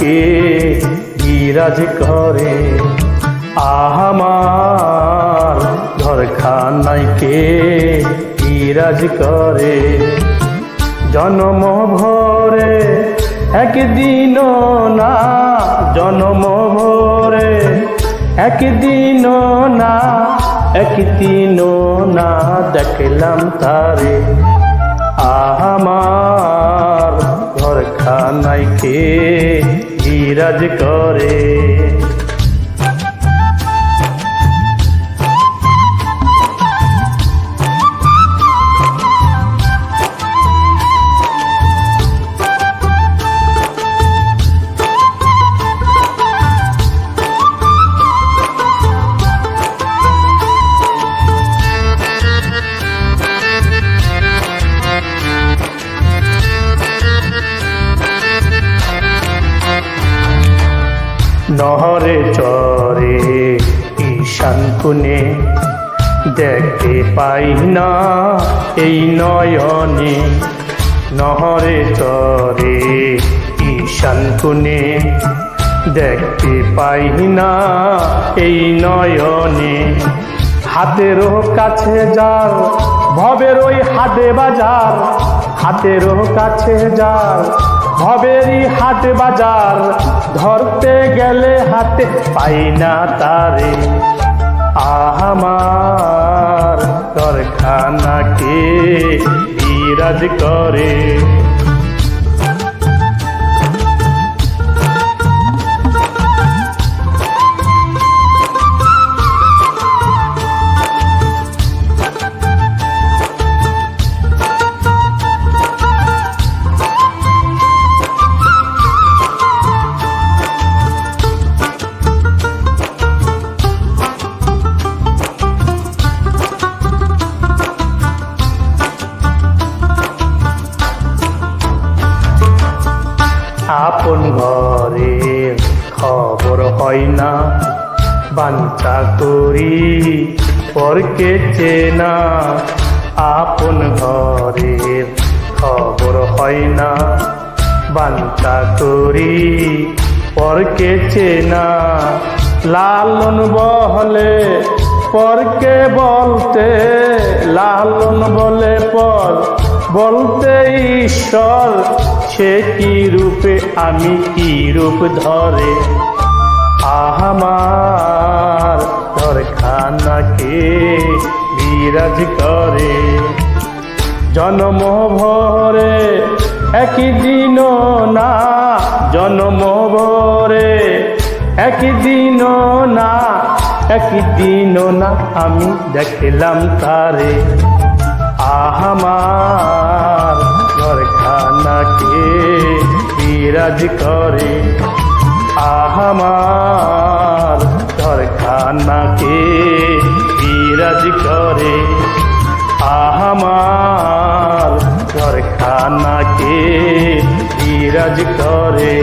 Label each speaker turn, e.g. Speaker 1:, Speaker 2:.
Speaker 1: কে বিরাজ করে। আমার ঘরখানায় কে বিরাজ করে। জন্ম ভরে একদিন না, জন্ম ভরে একদিন না, একদিন না দেখলাম তারে। আমার ঘরখানায় কে বিরাজ করে। নহরে চরে ঈশান কোণে দেখতে পাই না এই নয়নে। নহরে চরে ঈশান কোণে দেখতে পাই না এই নয়নে। হাতেরও কাছে যার ভবের ওই হাটে বাজার, হাতেরও কাছে যার ভবেরই হাট বাজার, ধরতে গেলে হাতে পাই না তারে। আমার ঘরখানা কে বিরাজ করে। আপন ঘরের খবর হয় না, বাঞ্ছা করি পরকে চেনা। আপন ঘরের খবর হয় না, বাঞ্ছা করি পরকে চেনা। লালন বলে পরকে বলতে, লালন বলে পর বলতে ঈশ্বর। সে কি রূপে আমি কি রূপ ধরে। আমার ঘরখানা কে বিরাজ করে। জন্ম ভরে একদিন না, জন্ম ভরে একদিন না, একদিন না আমি দেখলাম তারে। আমার ঘরখানা কে বিরাজ করে। আমার ঘরখানা কে বিরাজ করে। আমার ঘরখানা কে বিরাজ করে।